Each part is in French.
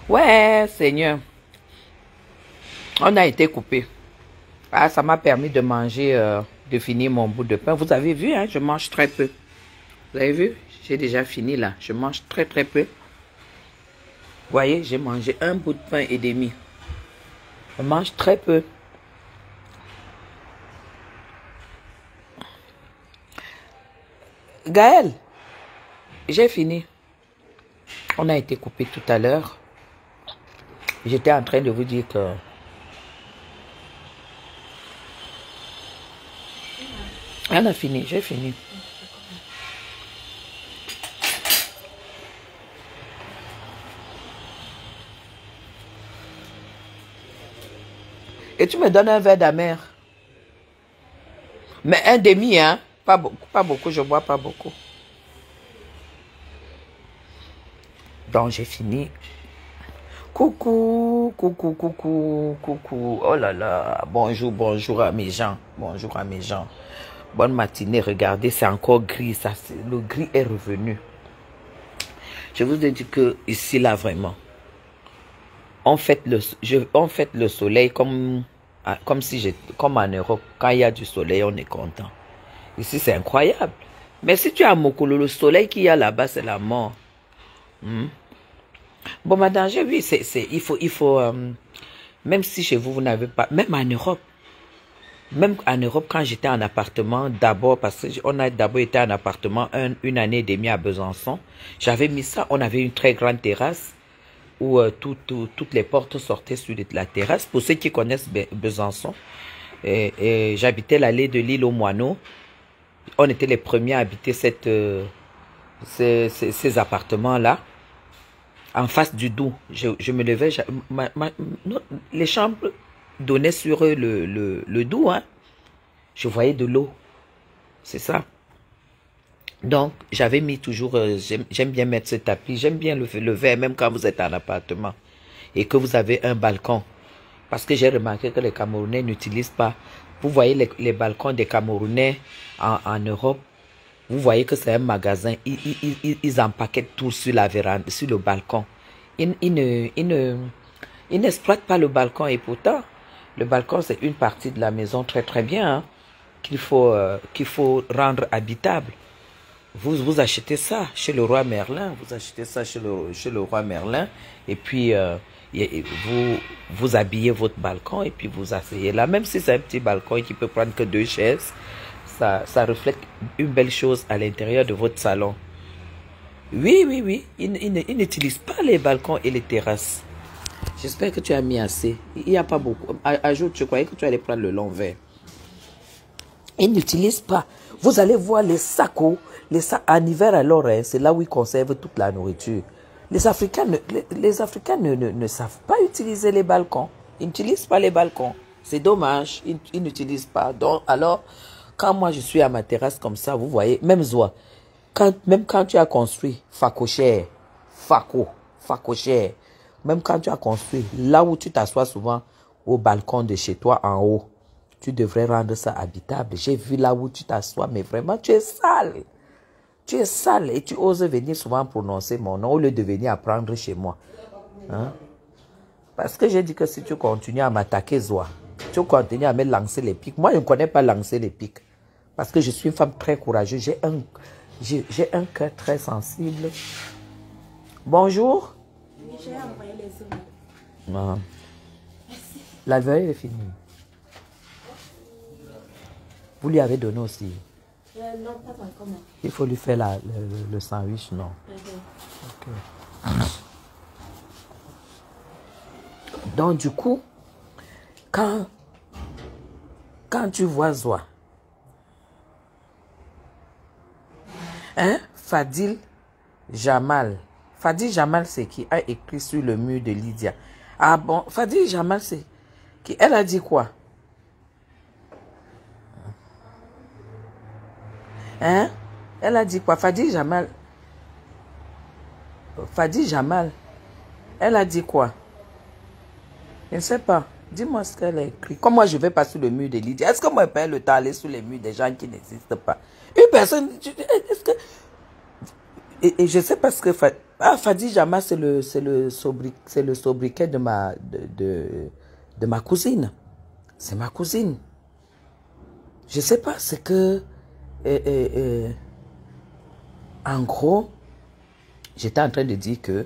Ouais, Seigneur. On a été coupé. Ah, ça m'a permis de manger, de finir mon bout de pain. Vous avez vu, hein, je mange très peu. Vous avez vu? J'ai déjà fini là. Je mange très très peu. Vous voyez, j'ai mangé un bout de pain et demi. Je mange très peu. Gaël, j'ai fini. On a été coupé tout à l'heure. J'étais en train de vous dire que... On a fini, j'ai fini. Et tu me donnes un verre d'amer. Mais un demi, hein. Pas beaucoup, je bois pas beaucoup. Donc j'ai fini. Coucou, coucou, coucou, coucou. Oh là là. Bonjour, bonjour à mes gens. Bonjour à mes gens. Bonne matinée. Regardez, c'est encore gris. Ça, le gris est revenu. Je vous ai dit que ici, là, vraiment, on fête le soleil comme en Europe. Quand il y a du soleil, on est content. Ici, c'est incroyable. Mais si tu es à Mokolo, le soleil qu'il y a là-bas, c'est la mort. Bon, madame, j'ai vu, il faut même si chez vous, vous n'avez pas, même en Europe, quand j'étais en appartement, d'abord, parce qu'on a d'abord été en appartement une année et demie à Besançon, j'avais mis ça, on avait une très grande terrasse où toutes les portes sortaient sur la terrasse. Pour ceux qui connaissent Besançon, et j'habitais l'allée de l'île aux Moineaux. On était les premiers à habiter ces appartements-là, en face du Doubs. Je me levais, les chambres donnaient sur le Doubs, hein. Je voyais de l'eau, c'est ça. Donc, j'avais mis toujours, j'aime bien mettre ce tapis, j'aime bien le verre, même quand vous êtes en appartement et que vous avez un balcon. Parce que j'ai remarqué que les Camerounais n'utilisent pas. Vous voyez les balcons des Camerounais en Europe, vous voyez que c'est un magasin. Ils empaquettent tout sur la véranda, sur le balcon. Ils n'exploitent pas le balcon et pourtant, le balcon c'est une partie de la maison très très bien, hein, qu'il faut rendre habitable. Vous achetez ça chez le roi Merlin, vous achetez ça chez le roi Merlin et puis vous habillez votre balcon et puis vous asseyez là. Même si c'est un petit balcon qui peut prendre que 2 chaises, ça reflète une belle chose à l'intérieur de votre salon. Oui, oui, oui, ils n'utilisent pas les balcons et les terrasses. J'espère que tu as mis assez. Il n'y a pas beaucoup. Ajoute, je croyais que tu allais prendre le long verre. Ils n'utilisent pas. Vous allez voir les sacs en hiver alors, hein, c'est là où ils conservent toute la nourriture. Les Africains ne savent pas utiliser les balcons. Ils n'utilisent pas les balcons. C'est dommage, ils n'utilisent pas. Donc, alors, quand moi je suis à ma terrasse comme ça, vous voyez, même Zoa, même quand tu as construit Facochère, même quand tu as construit, là où tu t'assois souvent au balcon de chez toi en haut, tu devrais rendre ça habitable. J'ai vu là où tu t'assois, mais vraiment, tu es sale. Tu es sale et tu oses venir souvent prononcer mon nom au lieu de venir apprendre chez moi. Hein? Parce que j'ai dit que si tu continues à m'attaquer, Zoa, tu continues à me lancer les pics. Moi, je ne connais pas lancer les pics. Parce que je suis une femme très courageuse. J'ai un cœur très sensible. Bonjour. J'ai envoyé les ongles. La veille est finie. Vous lui avez donné aussi? Non, pas encore. Il faut lui faire le sandwich, non? Okay. Donc, du coup, quand tu vois Zoa, hein, Fadil Jamal, c'est qui a écrit sur le mur de Lydia. Ah bon, Fadil Jamal, c'est qui? Elle a dit quoi? Hein? Elle a dit quoi? Fadil Jamal, elle a dit quoi? Je ne sais pas. Dis-moi ce qu'elle a écrit. Comme moi, je vais pas sur le mur de Lydia. Est-ce que moi, je perds le temps d'aller sur les murs des gens qui n'existent pas? Une personne... Est-ce que... Et je sais pas ce que... Ah, Fadi Jama, c'est le sobriquet de ma cousine. C'est ma cousine. Je sais pas, c'est que... en gros, j'étais en train de dire que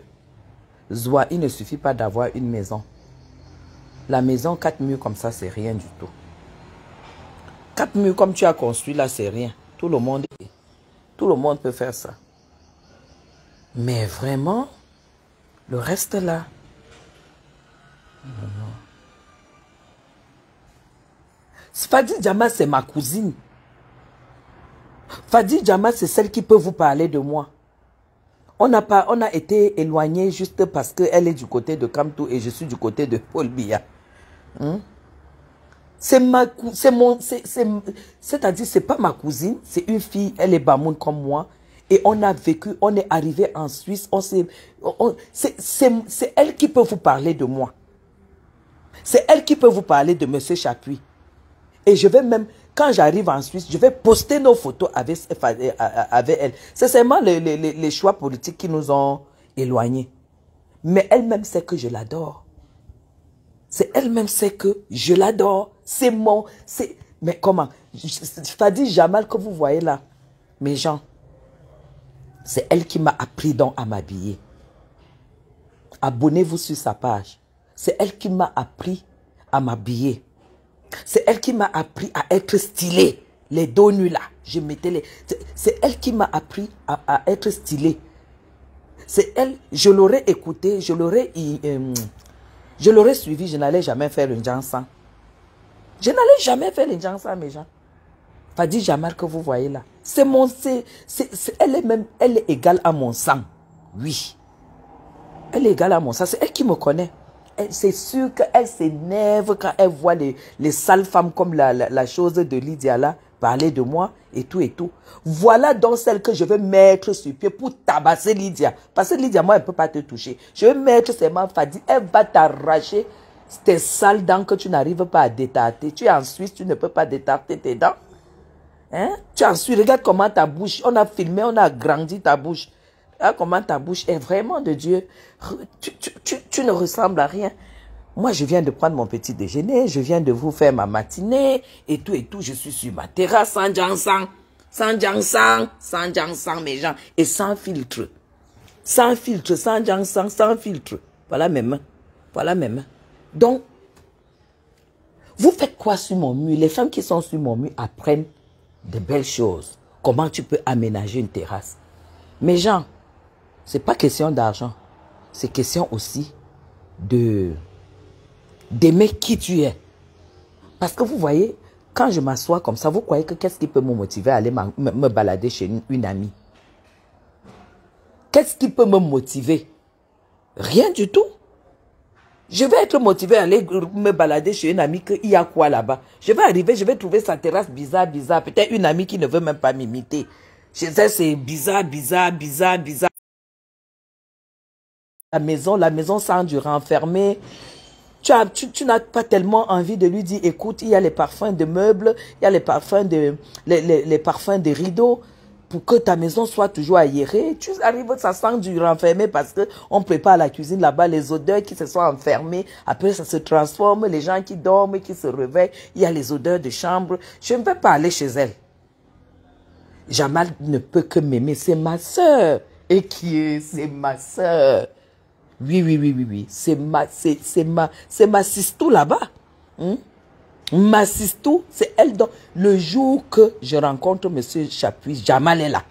Zoua, il ne suffit pas d'avoir une maison. La maison, 4 murs comme ça, c'est rien du tout. 4 murs comme tu as construit là, c'est rien. Tout le monde peut faire ça. Mais vraiment, le reste là, non. Fadi Jama, c'est ma cousine. Fadi Jama, c'est celle qui peut vous parler de moi. On a été éloignés juste parce qu'elle est du côté de Kamtou et je suis du côté de Paul Biya. C'est-à-dire, c'est pas ma cousine, c'est une fille, elle est Bamoun comme moi. Et on a vécu, on est arrivé en Suisse, c'est elle qui peut vous parler de moi. C'est elle qui peut vous parler de M. Chapuis. Et je vais même, quand j'arrive en Suisse, je vais poster nos photos avec elle. C'est seulement les choix politiques qui nous ont éloignés. Mais elle-même sait que je l'adore. C'est elle-même sait que je l'adore. C'est mon... Mais comment? Fadi Jamal que vous voyez là, mes gens, c'est elle qui m'a appris donc à m'habiller. Abonnez-vous sur sa page. C'est elle qui m'a appris à m'habiller. C'est elle qui m'a appris à être stylé. Les dos nus là, je mettais les... C'est elle qui m'a appris à être stylé. C'est elle, je l'aurais écouté, je l'aurais suivi, je n'allais jamais faire une jansan. Je n'allais jamais faire une jansan, mes gens. Fadi Jamal que vous voyez là, c'est mon... elle est égale à mon sang. Oui. Elle est égale à mon sang, c'est elle qui me connaît. C'est sûr qu'elle s'énerve quand elle voit les sales femmes comme la chose de Lydia là, parler de moi et tout et tout. Voilà donc celle que je vais mettre sur pied pour tabasser Lydia. Parce que Lydia, moi, elle ne peut pas te toucher. Je vais mettre ses mains Fadi, elle va t'arracher tes sales dents que tu n'arrives pas à détarter. Tu es en Suisse, tu ne peux pas détarter tes dents. Hein? Tu es en Suisse, regarde comment ta bouche, on a filmé, on a agrandi ta bouche. Ah, comment ta bouche est vraiment de Dieu. Tu ne ressembles à rien. Moi, je viens de prendre mon petit déjeuner. Je viens de vous faire ma matinée. Et tout, je suis sur ma terrasse sans jansang. Sans jansang, mes gens. Et sans filtre. Sans filtre, sans jansang, sans filtre. Voilà mes mains. Voilà mes mains. Donc, vous faites quoi sur mon mur? Les femmes qui sont sur mon mur apprennent de belles choses. Comment tu peux aménager une terrasse? Mes gens, c'est pas question d'argent. C'est question aussi d'aimer qui tu es. Parce que vous voyez, quand je m'assois comme ça, vous croyez que qu'est-ce qui peut me motiver à aller me balader chez une amie? Qu'est-ce qui peut me motiver? Rien du tout. Je vais être motivé à aller me balader chez une amie qu'il y a quoi là-bas. Je vais arriver, je vais trouver sa terrasse bizarre. Peut-être une amie qui ne veut même pas m'imiter. Je sais, c'est bizarre. La maison sans du renfermé. Tu n'as pas tellement envie de lui dire, écoute, il y a les parfums de meubles, il y a les parfums les parfums de rideaux, pour que ta maison soit toujours aérée. Tu arrives, ça sent du renfermé parce qu'on prépare la cuisine là-bas, les odeurs qui se sont enfermées, après ça se transforme, les gens qui dorment, qui se réveillent, il y a les odeurs de chambre. Je ne vais pas aller chez elle. Jamal ne peut que m'aimer, c'est ma soeur. Et qui est, c'est ma soeur. Oui. C'est ma sistou là-bas. Ma sistou, c'est elle. Donc, le jour que je rencontre M. Chapuis, Jamal est là.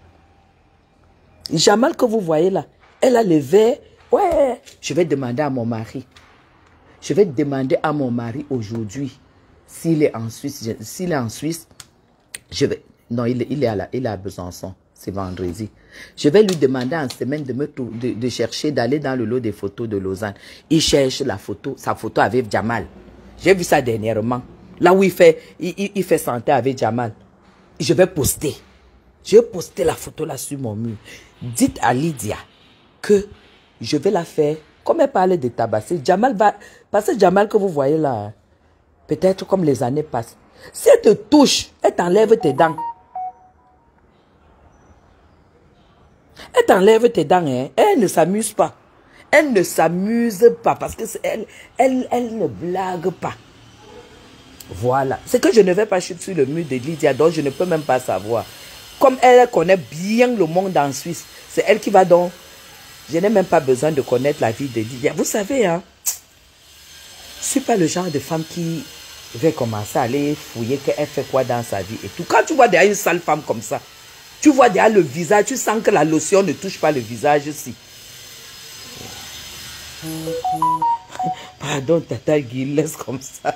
Jamal que vous voyez là, elle a le verre. Ouais, je vais demander à mon mari. Je vais demander à mon mari aujourd'hui s'il est en Suisse. S'il est en Suisse, je vais... Non, il est à Besançon. C'est vendredi. Je vais lui demander en semaine de chercher, d'aller dans le lot des photos de Lausanne. Il cherche sa photo avec Jamal. J'ai vu ça dernièrement. Là où il fait santé avec Jamal. Je vais poster. Je vais poster la photo là sur mon mur. Dites à Lydia que je vais la faire. Comme elle parle de tabasser, Jamal va... Parce que Jamal que vous voyez là, peut-être comme les années passent. Si elle te touche, elle t'enlève tes dents. Elle t'enlève tes dents, hein. Elle ne s'amuse pas. Elle ne s'amuse pas parce que elle ne blague pas. Voilà. C'est que je ne vais pas chuter sur le mur de Lydia, donc je ne peux même pas savoir. Comme elle connaît bien le monde en Suisse, c'est elle qui va donc... Je n'ai même pas besoin de connaître la vie de Lydia. Vous savez, hein, je ne suis pas le genre de femme qui va commencer à aller fouiller qu'elle fait quoi dans sa vie et tout. Quand tu vois derrière une sale femme comme ça, tu vois derrière le visage, tu sens que la lotion ne touche pas le visage ici. Pardon, Tata Guy, laisse comme ça.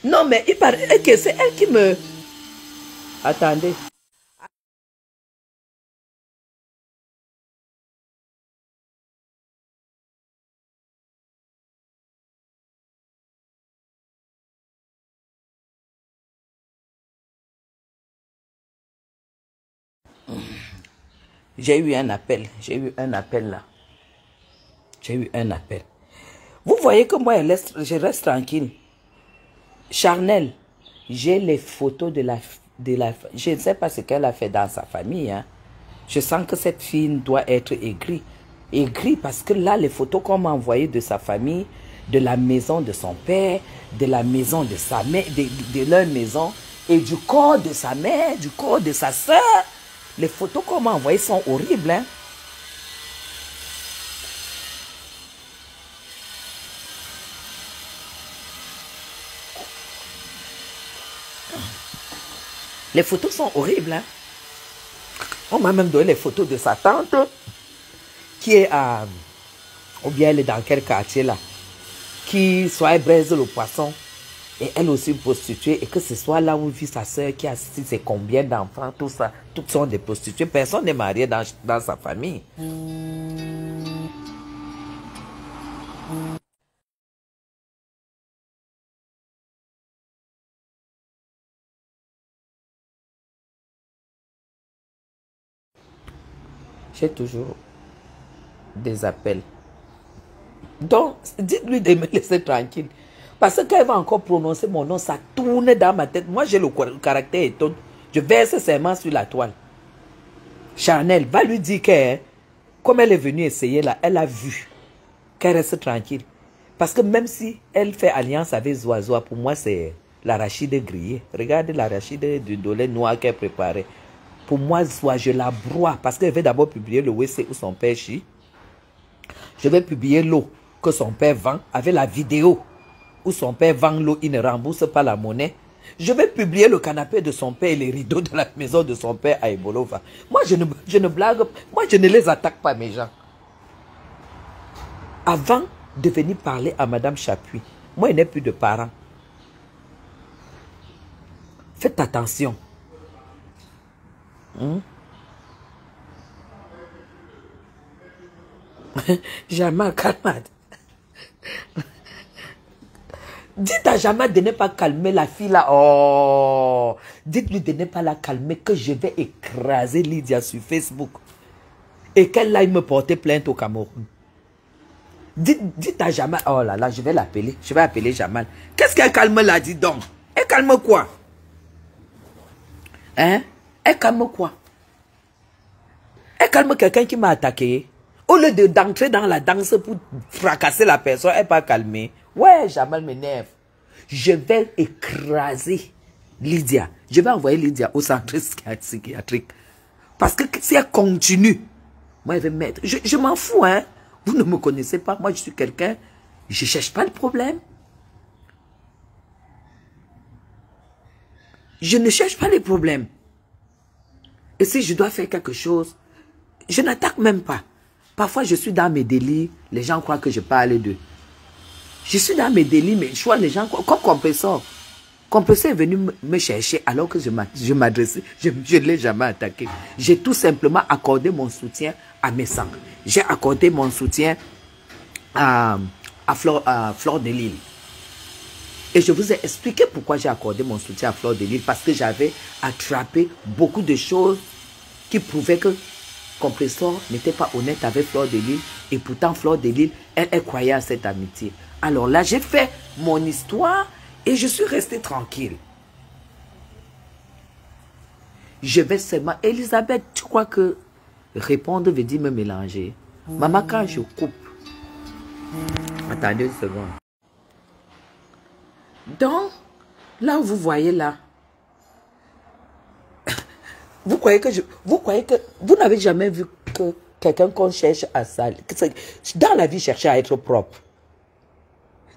Non, mais il paraît que c'est elle qui me... Attendez. J'ai eu un appel. J'ai eu un appel là. J'ai eu un appel. Vous voyez que moi, je reste tranquille. Charnel, j'ai les photos de la... Je ne sais pas ce qu'elle a fait dans sa famille. Hein. Je sens que cette fille doit être aigrie. Aigrie parce que là, les photos qu'on m'a envoyées de sa famille, de la maison de son père, de la maison de sa mère, de leur maison, et du corps de sa mère, du corps de sa soeur. Les photos qu'on m'a envoyées sont horribles. Hein. Les photos sont horribles. Hein. On m'a même donné les photos de sa tante qui est à... Ou bien elle est dans quel quartier là? Qui soit braise le poisson et elle aussi prostituée et que ce soit là où vit sa soeur qui a c'est combien d'enfants, tout ça. Toutes sont des prostituées. Personne n'est marié dans sa famille. J'ai toujours des appels. Donc, dites-lui de me laisser tranquille. Parce que quand elle va encore prononcer mon nom, ça tourne dans ma tête. Moi, j'ai le caractère étonné. Je verse ses mains sur la toile. Chanel va lui dire que, comme elle est venue essayer là, elle a vu qu'elle reste tranquille. Parce que même si elle fait alliance avec Zoazoa, pour moi, c'est l'arachide grillée. Regardez l'arachide du dolé noir qu'elle préparait. Pour moi, Zoa, je la broie. Parce qu'elle veut d'abord publier le WC où son père chie. Je vais publier l'eau que son père vend avec la vidéo où son père vend l'eau, il ne rembourse pas la monnaie. Je vais publier le canapé de son père et les rideaux de la maison de son père à Ebolova. Moi, je ne blague pas. Moi, je ne les attaque pas, mes gens. Avant de venir parler à Madame Chapuis, moi, il n'ai plus de parents. Faites attention. Jamal, calme. Dites à Jamal de ne pas calmer la fille là. Oh, dites-lui de ne pas la calmer que je vais écraser Lydia sur Facebook. Et qu'elle aille me porter plainte au Cameroun. Dites à Jamal. Oh là là, je vais l'appeler. Je vais appeler Jamal. Qu'est-ce qu'elle calme là, dis donc? Elle calme quoi? Hein? Elle calme quoi? Elle calme quelqu'un qui m'a attaqué. Au lieu d'entrer dans la danse pour fracasser la personne, elle n'est pas calmée. Ouais, Jamal m'énerve. Je vais écraser Lydia. Je vais envoyer Lydia au centre psychiatrique. Parce que si elle continue, moi, elle va mettre... Je m'en fous, hein. Vous ne me connaissez pas. Moi, je suis quelqu'un... Je ne cherche pas de problème. Je ne cherche pas les problèmes. Et si je dois faire quelque chose, je n'attaque même pas. Parfois, je suis dans mes délires. Les gens croient que je parle d'eux. Je suis dans mes délires, mais je vois les gens... Comme Compressor. Compressor est venu me chercher alors que je m'adressais. Je ne l'ai jamais attaqué. J'ai tout simplement accordé mon soutien à mes sangs. J'ai accordé mon soutien à Fleur de Lille. Et je vous ai expliqué pourquoi j'ai accordé mon soutien à Fleur de Lille. Parce que j'avais attrapé beaucoup de choses qui prouvaient que Compressor n'était pas honnête avec Fleur de Lille. Et pourtant, Fleur de Lille, elle croyait à cette amitié. Alors là, j'ai fait mon histoire et je suis resté tranquille. Je vais seulement... Elisabeth, tu crois que Répondre veut dire me mélanger. Maman, quand je coupe... Attendez une seconde. Donc, là, vous voyez là. Vous croyez que vous n'avez jamais vu que quelqu'un qu'on cherche à salir. Dans la vie, chercher à être propre.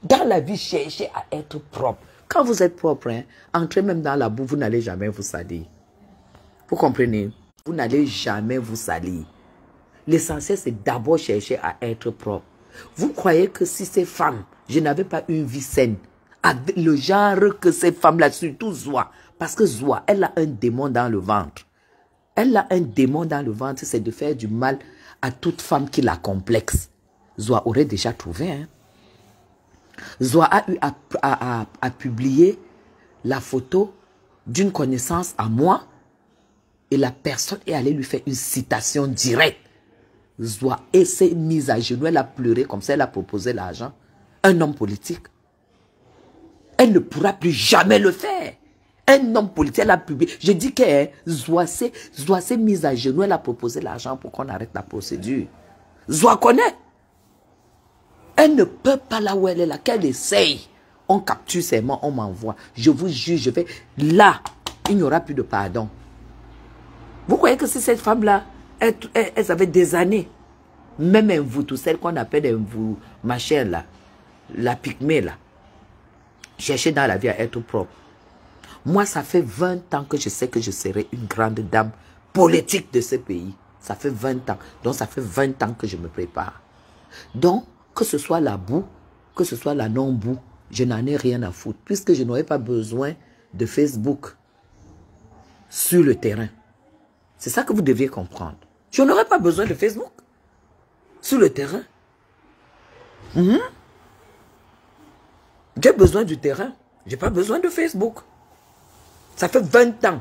Dans la vie, chercher à être propre. Quand vous êtes propre, hein, entrez même dans la boue, vous n'allez jamais vous salir. Vous comprenez? Vous n'allez jamais vous salir. L'essentiel, c'est d'abord chercher à être propre. Vous croyez que si ces femmes, je n'avais pas une vie saine, avec le genre que ces femmes-là, surtout Zoa, parce que Zoa, elle a un démon dans le ventre. Elle a un démon dans le ventre, c'est de faire du mal à toute femme qui la complexe. Zoa aurait déjà trouvé. Hein? Zoa a eu à publier la photo d'une connaissance à moi et la personne est allée lui faire une citation directe. Zoa s'est mise à genoux, elle a pleuré comme ça, elle a proposé l'argent. Un homme politique. Elle ne pourra plus jamais le faire. Un homme politique, elle a publié. Je dis que Zoa s'est mise à genoux, elle a proposé l'argent pour qu'on arrête la procédure. Zoa connaît. Elle ne peut pas là où elle est là, qu'elle essaye. On capture ses mains, on m'envoie. Je vous jure, je vais... Là, il n'y aura plus de pardon. Vous croyez que si cette femme-là, elle avait des années, même un vous, tout celle qu'on appelle un vous, machin là, la pygmée là, chercher dans la vie à être propre. Moi, ça fait 20 ans que je sais que je serai une grande dame politique de ce pays. Ça fait 20 ans. Donc, ça fait 20 ans que je me prépare. Donc, que ce soit la boue, que ce soit la non-boue, je n'en ai rien à foutre. Puisque je n'aurai pas besoin de Facebook sur le terrain. C'est ça que vous deviez comprendre. Je n'aurai pas besoin de Facebook sur le terrain. J'ai besoin du terrain. Je n'ai pas besoin de Facebook. Ça fait 20 ans.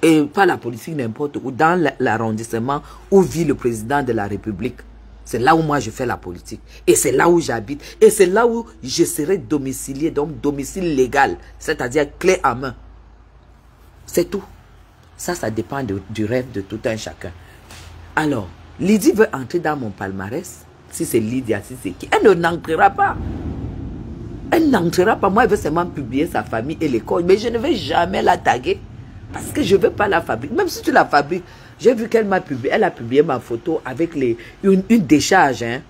Et pas la politique n'importe où. Dans l'arrondissement où vit le président de la République. C'est là où moi je fais la politique. Et c'est là où j'habite. Et c'est là où je serai domicilié. Donc domicile légal. C'est-à-dire clé en main. C'est tout. Ça dépend du rêve de tout un chacun. Alors, Lydie veut entrer dans mon palmarès. Si c'est Lydia, si c'est qui. Elle n'entrera pas. Elle n'entrera pas. Moi, elle veut seulement publier sa famille et l'école. Mais je ne vais jamais la taguer. Parce que je ne veux pas la fabriquer. Même si tu la fabriques. J'ai vu qu'elle m'a publié. Elle a publié ma photo avec une décharge. Hein.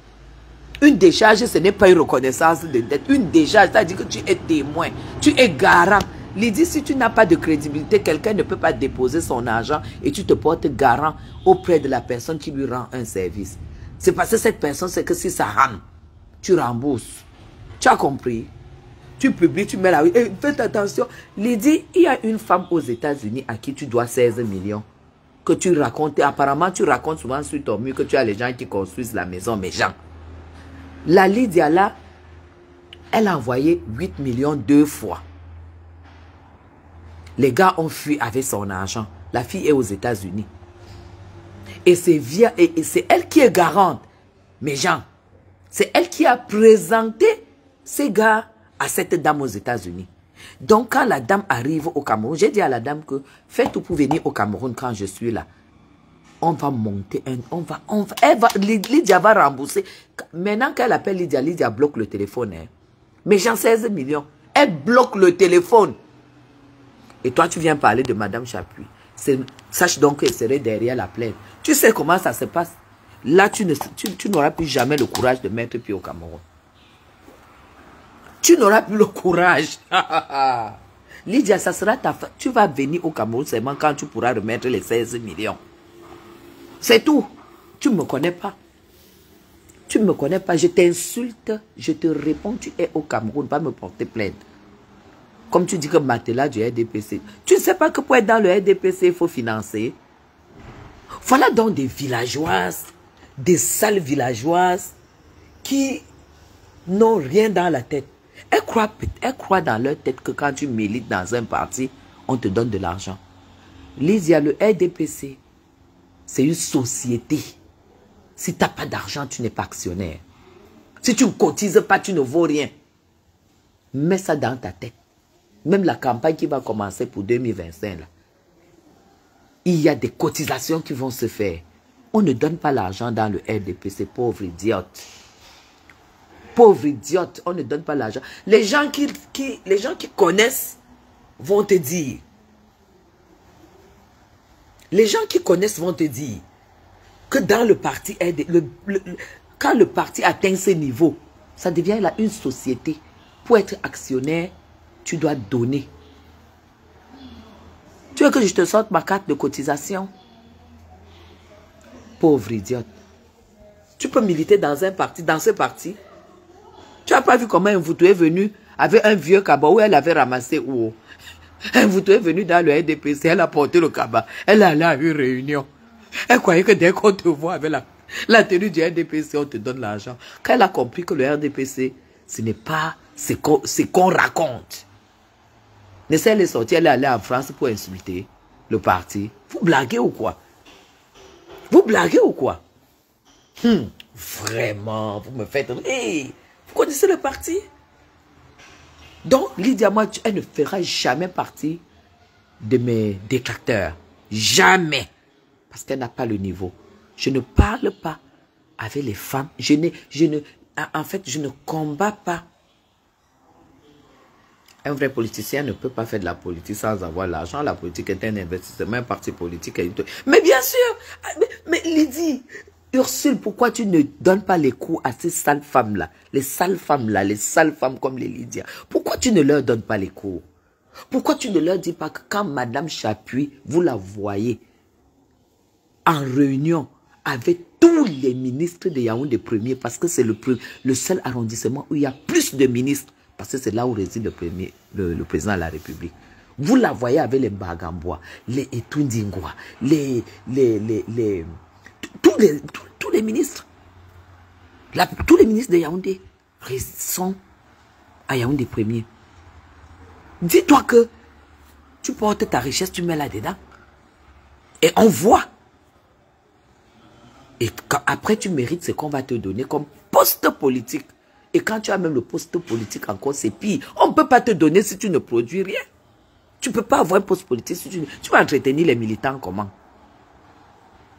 Une décharge, ce n'est pas une reconnaissance de dette. Une décharge, c'est-à-dire que tu es témoin. Tu es garant. Lydie, si tu n'as pas de crédibilité, quelqu'un ne peut pas déposer son argent et tu te portes garant auprès de la personne qui lui rend un service. C'est parce que cette personne, c'est que si ça rame, tu rembourses. Tu as compris? Tu publies, tu mets là. Et faites attention. Lydie, il y a une femme aux États-Unis à qui tu dois 16 millions. Que tu racontes. Apparemment, tu racontes souvent sur ton mur que tu as les gens qui construisent la maison, mes gens. La Lydia là, elle a envoyé 8 millions 2 fois. Les gars ont fui avec son argent. La fille est aux États-Unis. Et c'est elle qui est garante. Mes gens, c'est elle qui a présenté ces gars à cette dame aux États-Unis. Donc, quand la dame arrive au Cameroun, j'ai dit à la dame que fais tout pour venir au Cameroun quand je suis là. On va monter, Lydia va rembourser. Maintenant qu'elle appelle Lydia, Lydia bloque le téléphone. Hein. Mais j'en 16 millions. Elle bloque le téléphone. Et toi, tu viens parler de Madame Chapuis. Sache donc qu'elle serait derrière la plainte. Tu sais comment ça se passe. Là, tu n'auras plus jamais le courage de mettre pied au Cameroun. Tu n'auras plus le courage. Lydia, ça sera ta fin. Tu vas venir au Cameroun seulement quand tu pourras remettre les 16 millions. C'est tout. Tu ne me connais pas. Tu ne me connais pas. Je t'insulte. Je te réponds. Tu es au Cameroun. Va me porter plainte. Comme tu dis que Matela du RDPC. Tu ne sais pas que pour être dans le RDPC, il faut financer. Voilà donc des villageoises, des sales villageoises qui n'ont rien dans la tête. Elles croient dans leur tête que quand tu milites dans un parti, on te donne de l'argent. Lydia, le RDPC, c'est une société. Si tu n'as pas d'argent, tu n'es pas actionnaire. Si tu ne cotises pas, tu ne vaux rien. Mets ça dans ta tête. Même la campagne qui va commencer pour 2025, là. il y a des cotisations qui vont se faire. On ne donne pas l'argent dans le RDPC, pauvre idiote. Pauvre idiote, on ne donne pas l'argent. Les gens qui connaissent vont te dire. Les gens qui connaissent vont te dire que dans le parti, quand le parti atteint ce niveau, ça devient là une société. Pour être actionnaire, tu dois donner. Tu veux que je te sorte ma carte de cotisation? Pauvre idiote. Tu peux militer dans un parti, dans ce parti. Tu n'as pas vu comment un Mvoutou est venu avec un vieux cabas où elle avait ramassé où? Un Mvoutou est venu dans le RDPC, elle a porté le cabas. Elle est allée à une réunion. Elle croyait que dès qu'on te voit avec la tenue du RDPC, on te donne l'argent. Quand elle a compris que le RDPC, ce n'est pas ce qu'on raconte. Nessa, elle est sortie, elle est allée en France pour insulter le parti. Vous blaguez ou quoi? Vous blaguez ou quoi? Vraiment, vous me faites... Hey, vous connaissez le parti? Donc, Lydia, moi, elle ne fera jamais partie de mes détracteurs. Jamais. Parce qu'elle n'a pas le niveau. Je ne parle pas avec les femmes. En fait, je ne combats pas. Un vrai politicien ne peut pas faire de la politique sans avoir l'argent. La politique est un investissement, un parti politique. Mais bien sûr, mais Lydie, Ursule, pourquoi tu ne donnes pas les coups à ces sales femmes-là? Les sales femmes-là, les sales femmes comme les Lydia. Pourquoi tu ne leur donnes pas les cours? Pourquoi tu ne leur dis pas que quand Madame Chapuis, vous la voyez en réunion avec tous les ministres de Yaoundé premier, parce que c'est le seul arrondissement où il y a plus de ministres, parce que c'est là où réside le président de la République. Vous la voyez avec les Bagambois, les Etundingwa, tous les ministres. Tous les ministres de Yaoundé sont à Yaoundé premier. Dis-toi que tu portes ta richesse, tu mets là-dedans. Et on voit. Et après tu mérites ce qu'on va te donner comme poste politique. Et quand tu as même le poste politique encore, c'est pire. On ne peut pas te donner si tu ne produis rien. Tu ne peux pas avoir un poste politique si tu vas entretenir les militants comment?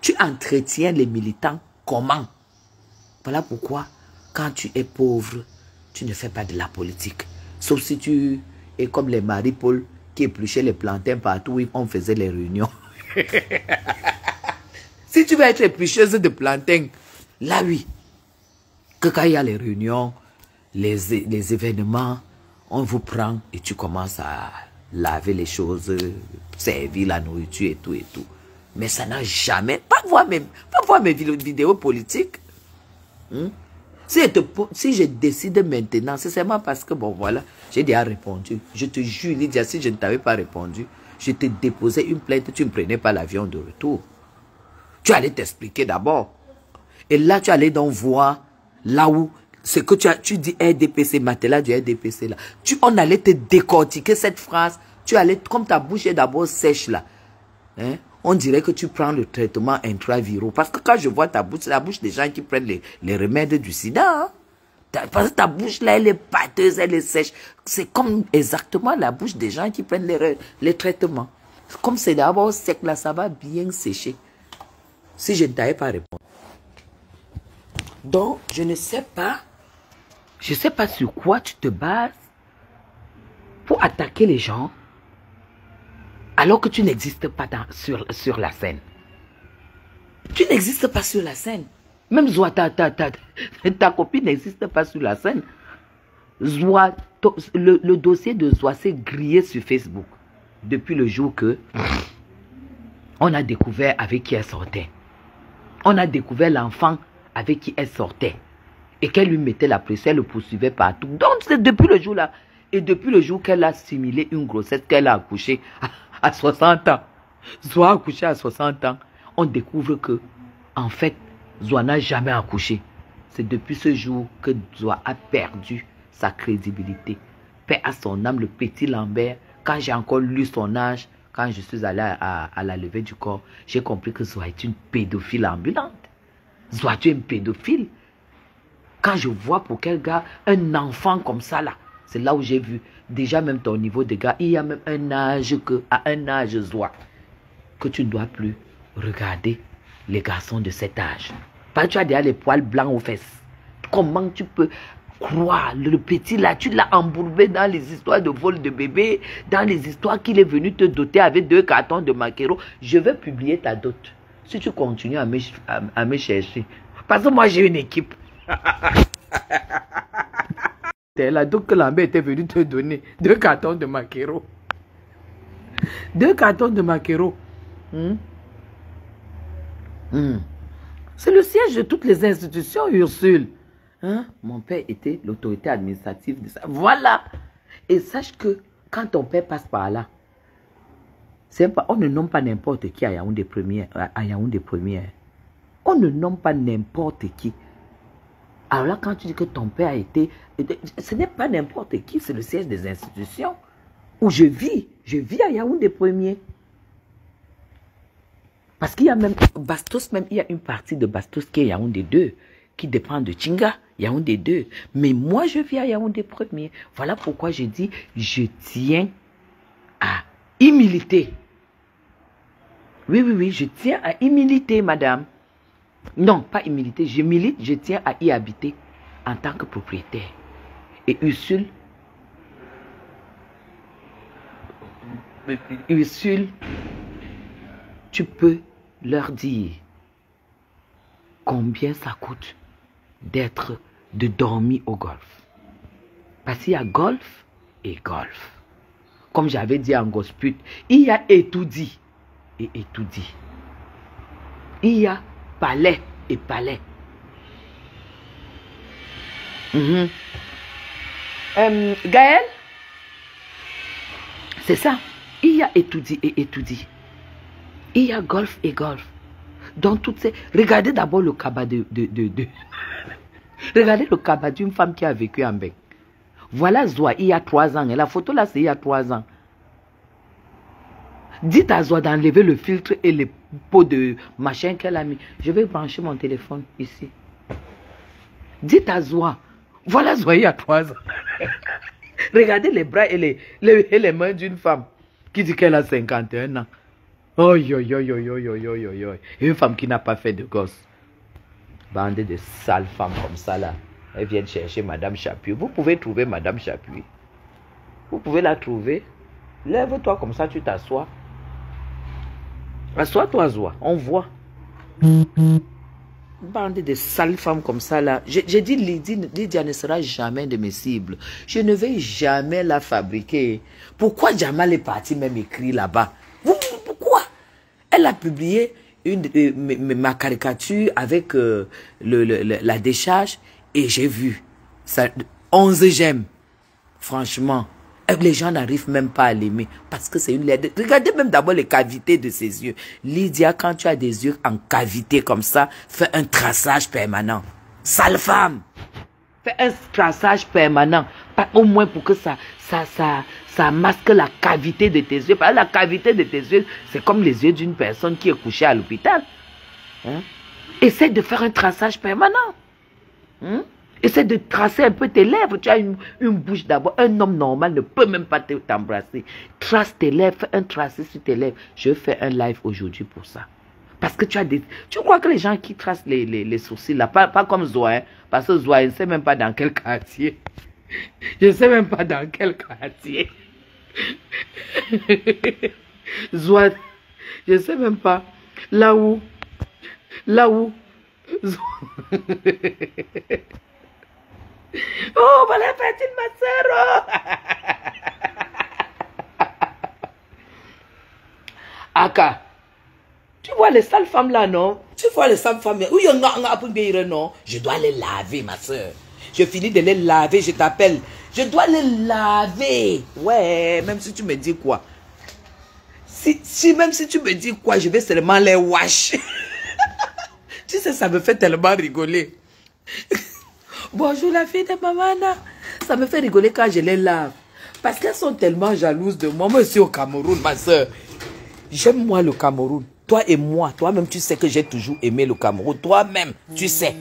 Tu entretiens les militants comment? Voilà pourquoi, quand tu es pauvre, tu ne fais pas de la politique. Sauf si tu es comme les Marie-Paul qui épluchaient les plantains partout où on faisait les réunions. Si tu veux être éplucheuse de plantains, là oui, que quand il y a les réunions, les événements, on vous prend et tu commences à laver les choses, servir la nourriture et tout et tout. Mais ça n'a jamais, pas voir mes vidéos politiques. Si je décide maintenant, c'est seulement parce que, bon voilà, j'ai déjà répondu. Je te jure, Lydia, si je ne t'avais pas répondu, je te déposais une plainte, tu ne prenais pas l'avion de retour. Tu allais t'expliquer d'abord. Et là, tu allais donc voir là où, ce que tu dis RDPC, matelas du RDPC là. On allait te décortiquer cette phrase. Tu allais, comme ta bouche est d'abord sèche là. Hein? On dirait que tu prends le traitement intraviraux. Parce que quand je vois ta bouche, c'est la bouche des gens qui prennent les remèdes du sida. Hein? Parce que ta bouche là, elle est pâteuse, elle est sèche. C'est comme exactement la bouche des gens qui prennent les traitements. Comme c'est d'abord sec là, ça va bien sécher. Si je ne t'avais pas répondu. Donc, je ne sais pas sur quoi tu te bases pour attaquer les gens alors que tu n'existes pas sur la scène. Tu n'existes pas sur la scène. Même Zoua, ta copine n'existe pas sur la scène. Zoua, le dossier de Zoua s'est grillé sur Facebook depuis le jour que on a découvert avec qui elle sortait. On a découvert l'enfant avec qui elle sortait. Et qu'elle lui mettait la pression, elle le poursuivait partout. Donc c'est depuis le jour là. Et depuis le jour qu'elle a simulé une grossesse, qu'elle a accouché à 60 ans. Zoua a accouché à 60 ans. On découvre que, en fait, Zoua n'a jamais accouché. C'est depuis ce jour que Zoua a perdu sa crédibilité. Paix à son âme, le petit Lambert. Quand j'ai encore lu son âge, quand je suis allé à la levée du corps, j'ai compris que Zoua est une pédophile ambulante. Zoua, tu es une pédophile. Quand je vois pour quel gars, un enfant comme ça là, c'est là où j'ai vu déjà même ton niveau de gars. Il y a même un âge que, à un âge Zoua. que tu ne dois plus regarder les garçons de cet âge. Parce que tu as déjà les poils blancs aux fesses. Comment tu peux croire, le petit là, tu l'as embourbé dans les histoires de vol de bébé, dans les histoires qu'il est venu te doter avec 2 cartons de maquereau. Je vais publier ta dot. Si tu continues à me chercher. Parce que moi, j'ai une équipe. C'est la dot que la mère était venue te donner. 2 cartons de maquereau. 2 cartons de maquereau. C'est le siège de toutes les institutions, Ursule. Hein? Mon père était l'autorité administrative de ça. Voilà. Et sache que quand ton père passe par là, on ne nomme pas n'importe qui à Yaoundé Première. On ne nomme pas n'importe qui. Alors là, quand tu dis que ton père a été... Ce n'est pas n'importe qui, c'est le siège des institutions. Où je vis à Yaoundé Premier. Parce qu'il y a même Bastos, il y a une partie de Bastos qui est Yaoundé 2, qui dépend de Tchinga, Yaoundé 2. Mais moi, je vis à Yaoundé Premier. Voilà pourquoi je dis, je tiens à y militer. Oui, je tiens à y militer, madame. Non, pas y militer, je milite, je tiens à y habiter en tant que propriétaire. Et Ursule, tu peux leur dire combien ça coûte de dormir au golf. Parce qu'il y a golf et golf. Comme j'avais dit en gospel, il y a étoudi et étoudi. Il y a palais et palais. Gaël, c'est ça. Il y a étoudi et étoudi. Il y a golf et golf. Dans toutes ces... Regardez d'abord le cabas Regardez le cabas d'une femme qui a vécu en Bec. Voilà Zoa, il y a 3 ans. Et la photo là, c'est il y a 3 ans. Dites à Zoa d'enlever le filtre et les pots de machin qu'elle a mis. Je vais brancher mon téléphone ici. Dites à Zoa. Voilà Zoa, il y a 3 ans. Regardez les bras et les mains d'une femme qui dit qu'elle a 51 ans. Une femme qui n'a pas fait de gosse. Bande de sales femmes comme ça là. Elles viennent chercher Madame Chapuis. Vous pouvez trouver Madame Chapuis. Vous pouvez la trouver. Lève-toi comme ça, tu t'assois. Assois-toi, Zoa. On voit. Bande de sales femmes comme ça là. J'ai dit Lydia ne sera jamais de mes cibles. Je ne vais jamais la fabriquer. Pourquoi Jamal est parti même écrit là-bas? Pourquoi? Elle a publié ma caricature avec la décharge et j'ai vu ça, 11 j'aime. Franchement, les gens n'arrivent même pas à l'aimer parce que c'est une laide. Regardez même d'abord les cavités de ses yeux. Lydia, quand tu as des yeux en cavité comme ça, fais un traçage permanent. Sale femme! Fais un traçage permanent. Pas au moins pour que ça masque la cavité de tes yeux. Parce que la cavité de tes yeux, c'est comme les yeux d'une personne qui est couchée à l'hôpital. Essaie de faire un traçage permanent. Essaie de tracer un peu tes lèvres. Tu as une bouche d'abord. Un homme normal ne peut même pas t'embrasser. Trace tes lèvres, fais un tracé sur tes lèvres. Je fais un live aujourd'hui pour ça. Parce que tu as des... Tu crois que les gens qui tracent les sourcils, là, pas comme Zoa, hein, parce que Zoa, je ne sais même pas dans quel quartier. Je ne sais même pas dans quel quartier. Zoa, je ne sais même pas. Là où... Oh, voilà, petite ma soeur. Aka. Tu vois les sales femmes là, non? Tu vois les sales femmes, où non? Je dois les laver, ma soeur. Je finis de les laver, je t'appelle. Je dois les laver. Ouais, même si tu me dis quoi. Même si tu me dis quoi, je vais seulement les wash. Tu sais, ça me fait tellement rigoler. Bonjour la fille de Mamana. Ça me fait rigoler quand je les lave. Parce qu'elles sont tellement jalouses de moi. Moi aussi au Cameroun, ma soeur. J'aime moi le Cameroun. Toi et moi, toi-même, tu sais que j'ai toujours aimé le Cameroun. Toi-même, tu sais.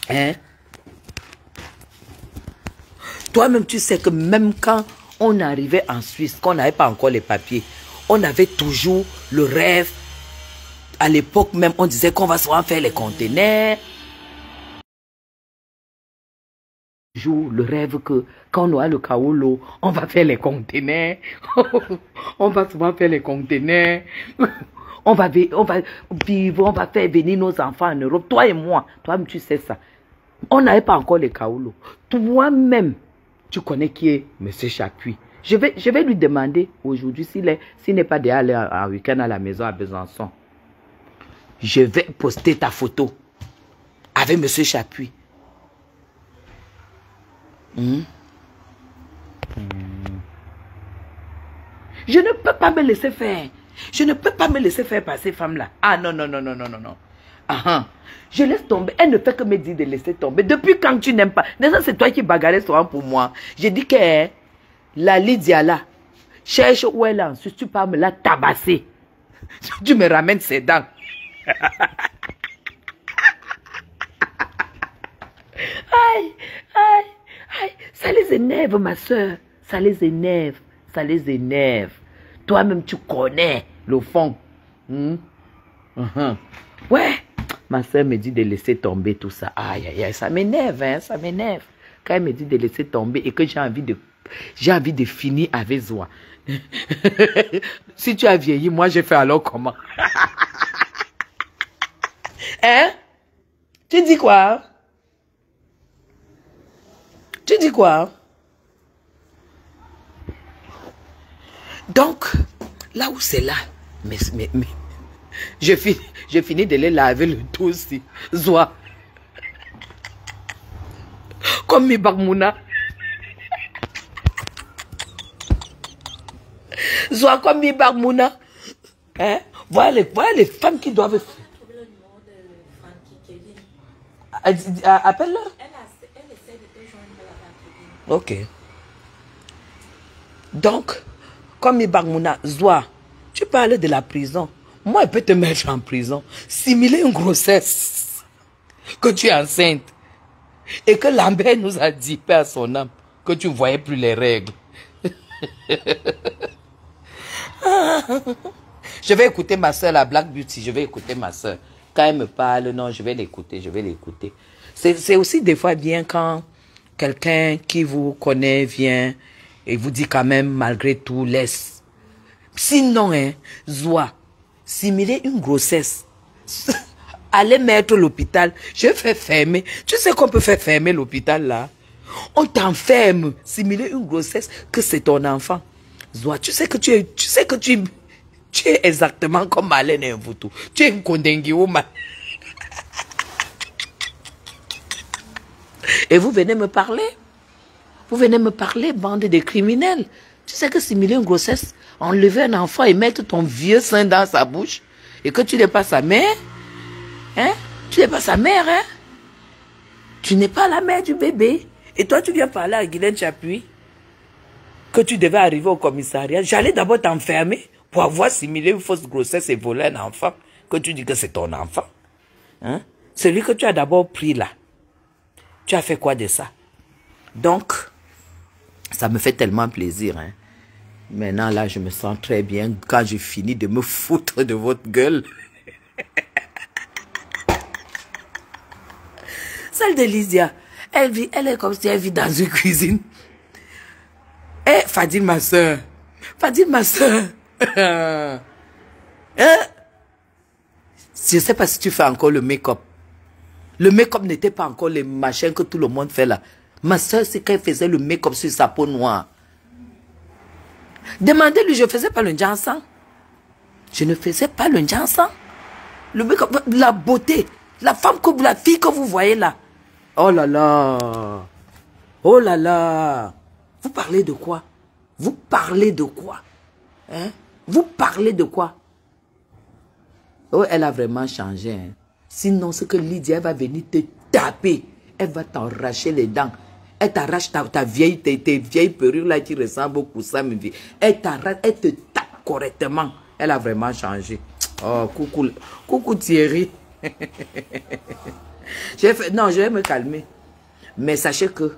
Hein? Toi-même, tu sais que même quand on arrivait en Suisse, qu'on n'avait pas encore les papiers, on avait toujours le rêve. À l'époque même, on disait qu'on va souvent faire les conteneurs. Le rêve que quand on aura le kaolo, on va faire les conteneurs. On va souvent faire les conteneurs. On va vivre, on va faire venir nos enfants en Europe. Toi et moi, toi-même tu sais ça. On n'avait pas encore les kaolo. Toi-même, tu connais qui est M. Chapuis. Je vais lui demander aujourd'hui s'il n'est pas déjà allé en week-end à la maison à Besançon. Je vais poster ta photo avec M. Chapuis. Je ne peux pas me laisser faire. Je ne peux pas me laisser faire par ces femmes-là. Ah non, non, non, non, non, non, non. Je laisse tomber. Elle ne fait que me dire de laisser tomber. Depuis quand tu n'aimes pas? Déjà, c'est toi qui bagarrais souvent pour moi. J'ai dit que la Lydia là, cherche où elle est en Suisse, tu peux me la tabasser. Tu me ramènes ses dents. Aïe, aïe, aïe. Ça les énerve, ma soeur. Ça les énerve. Ça les énerve. Toi-même, tu connais le fond. Ouais. Ma soeur me dit de laisser tomber tout ça. Aïe, aïe, aïe. Ça m'énerve, hein. Ça m'énerve. Quand elle me dit de laisser tomber et que j'ai envie de finir avec Zoa. Si tu as vieilli, moi, j'ai fait alors comment? Hein? Tu dis quoi? Tu dis quoi? Donc, là où c'est là, mais je finis de les laver le tout aussi. Zoa. Comme mi Bagmouna. Zoa comme mi Bagmouna. Hein? Voilà les femmes qui doivent... Appelle-la. Elle essaie de te joindre la. Ok. Donc, comme Ibagmouna, Zoa, tu parles de la prison. Moi, elle peut te mettre en prison. Simuler une grossesse. Que tu es enceinte. Et que Lambert nous a dit, paix à son âme, que tu ne voyais plus les règles. Je vais écouter ma soeur, la Black Beauty. Je vais écouter ma soeur. Quand elle me parle, non, je vais l'écouter, je vais l'écouter. C'est aussi des fois bien quand quelqu'un qui vous connaît vient et vous dit quand même, malgré tout, laisse. Sinon, hein, Zoa, simuler une grossesse, aller mettre l'hôpital, je fais fermer. Tu sais qu'on peut faire fermer l'hôpital là? On t'enferme, simuler une grossesse, que c'est ton enfant. Zoa, tu sais que tu es exactement comme Malène et Mvutu. Tu es une Kondengi woman. Et vous venez me parler? Vous venez me parler, bande de criminels. Tu sais que simuler une grossesse, enlever un enfant et mettre ton vieux sein dans sa bouche, et que tu n'es pas sa mère? Hein? Tu n'es pas sa mère, hein? Tu n'es pas la mère du bébé. Et toi, tu viens parler à Guylaine Chapuis que tu devais arriver au commissariat. J'allais d'abord t'enfermer pour avoir simulé une fausse grossesse et voler un enfant, que tu dis que c'est ton enfant. Hein? Celui que tu as d'abord pris là. Tu as fait quoi de ça? Donc, ça me fait tellement plaisir. Hein? Maintenant, là, je me sens très bien quand j'ai fini de me foutre de votre gueule. Celle de Lydia, elle est comme si elle vit dans une cuisine. Eh, Fadil, ma soeur. Fadil, ma soeur. Hein? Je ne sais pas si tu fais encore le make-up. Le make-up n'était pas encore les machins que tout le monde fait là. Ma soeur, c'est qu'elle faisait le make-up sur sa peau noire. Demandez-lui, je ne faisais pas le jansan. Je ne faisais pas le jansan. Le make-up, la beauté. La fille que vous voyez là. Oh là là. Oh là là. Vous parlez de quoi? Vous parlez de quoi? Hein? Vous parlez de quoi? Oh, elle a vraiment changé. Hein? Sinon, c'est que Lydia va venir te taper. Elle va t'arracher les dents. Elle t'arrache tes vieilles perruques là qui ressemblent au coussin. Elle t'arrache, elle te tape correctement. Elle a vraiment changé. Oh, coucou Thierry. Non, je vais me calmer. Mais sachez que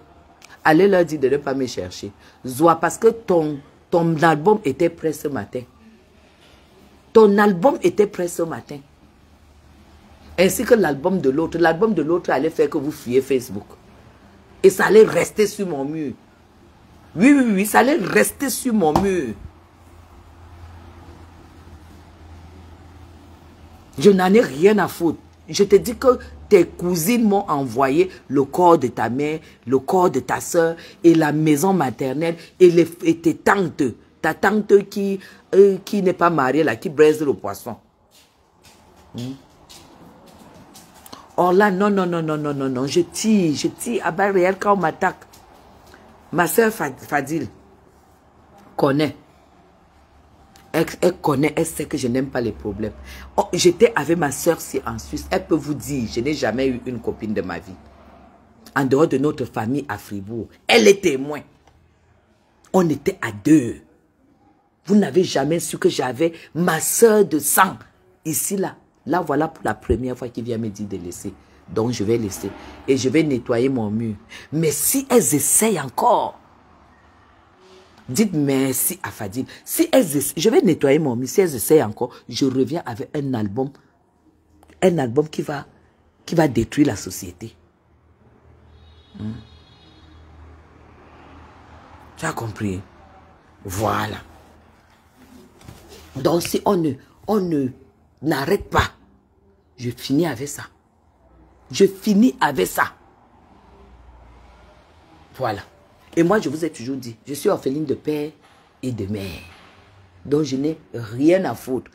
Allez leur dire de ne pas me chercher. Zoa, parce que ton album était prêt ce matin. Ton album était prêt ce matin. Ainsi que l'album de l'autre. L'album de l'autre allait faire que vous fuyez Facebook. Et ça allait rester sur mon mur. Oui, ça allait rester sur mon mur. Je n'en ai rien à foutre. Je te dis que tes cousines m'ont envoyé le corps de ta mère, le corps de ta soeur et la maison maternelle et tes tantes. Ta tante qui n'est pas mariée, là, qui braise le poisson. Oh là, non. Je tire à balles réelles quand on m'attaque. Ma soeur Fadil connaît. Elle connaît, elle sait que je n'aime pas les problèmes. Oh, j'étais avec ma soeur en Suisse. Elle peut vous dire, je n'ai jamais eu une copine de ma vie. En dehors de notre famille à Fribourg. Elle est témoin. On était à 2. Vous n'avez jamais su que j'avais ma soeur de sang. Ici, là. Là, voilà pour la première fois qu'il vient me dire de laisser. Donc, je vais laisser. Et je vais nettoyer mon mur. Mais si elles essayent encore, dites merci à Fadil. Si elles essayent, je vais nettoyer mon mur. Si elles essayent encore, je reviens avec un album. Un album qui va détruire la société. Tu as compris? Voilà. Donc, si on n'arrête pas, je finis avec ça. Je finis avec ça. Voilà. Et moi, je vous ai toujours dit, je suis orpheline de père et de mère. Donc, je n'ai rien à foutre.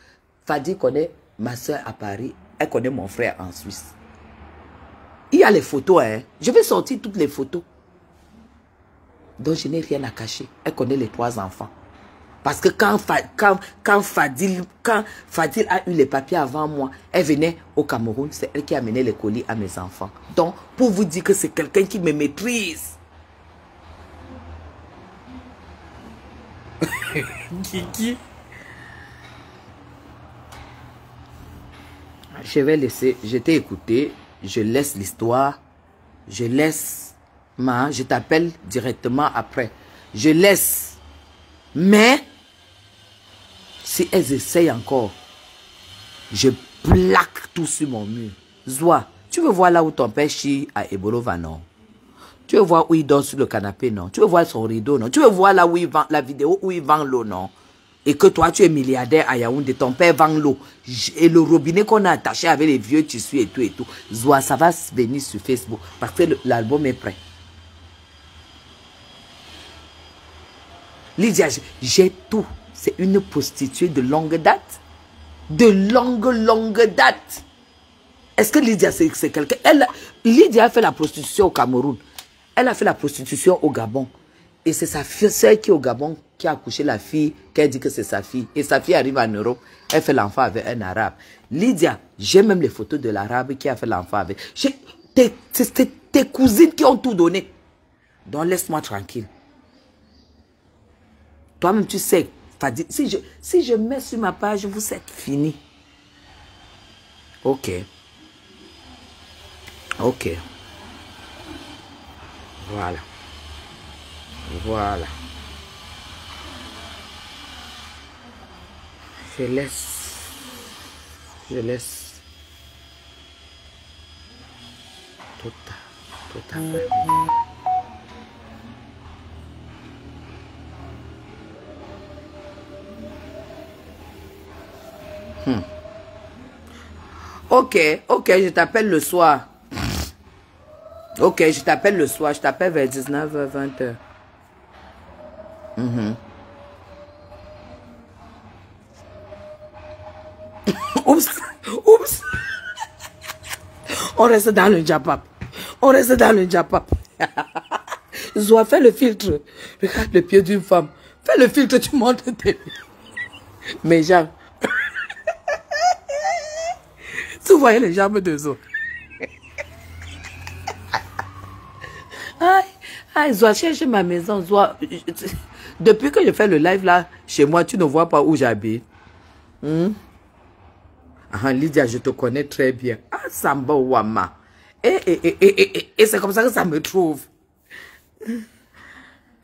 Fadi connaît ma soeur à Paris. Elle connaît mon frère en Suisse. Il y a les photos, hein. Je vais sortir toutes les photos. Donc, je n'ai rien à cacher. Elle connaît les 3 enfants. Parce que quand Fadil a eu les papiers avant moi, elle venait au Cameroun, c'est elle qui a amené les colis à mes enfants. Donc, pour vous dire que c'est quelqu'un qui me maîtrise. Kiki. Je vais laisser, je t'ai écouté, je laisse l'histoire, je laisse, je t'appelle directement après. Je laisse, mais si elles essayent encore, je plaque tout sur mon mur. Zoa, tu veux voir là où ton père chie à Ebolova, non? Tu veux voir où il dort sur le canapé, non? Tu veux voir son rideau, non? Tu veux voir là où il vend la vidéo où il vend l'eau, non? Et que toi, tu es milliardaire à Yaoundé, ton père vend l'eau. Et le robinet qu'on a attaché avec les vieux tissus et tout et tout. Zoa, ça va venir sur Facebook parce que l'album est prêt. Lydia, j'ai tout. C'est une prostituée de longue date. De longue date. Est-ce que Lydia, c'est quelqu'un? Lydia a fait la prostitution au Cameroun. Elle a fait la prostitution au Gabon. Et c'est sa soeur qui est au Gabon qui a accouché la fille, qui a dit que c'est sa fille. Et sa fille arrive en Europe. Elle fait l'enfant avec un arabe. Lydia, j'ai même les photos de l'arabe qui a fait l'enfant avec. C'est tes cousines qui ont tout donné. Donc laisse-moi tranquille. Toi-même, tu sais, Fadi, si je mets sur ma page, vous êtes fini. Ok. Ok. Voilà. Voilà. Je laisse. Tout à fait. Ok, je t'appelle le soir. Ok, je t'appelle le soir. Je t'appelle vers 19h, 20h. Oups. On reste dans le Japap. Zoa, fais le filtre. Regarde le pied d'une femme. Fais le filtre, tu montres tes pieds. Mes jambes. Tu voyais les jambes de Zoa. Aïe, Zoa, cherche ma maison. Zoa, depuis que je fais le live là, chez moi, tu ne vois pas où j'habite. Lydia, je te connais très bien. Ah, Samba Wama. Et c'est comme ça que ça me trouve.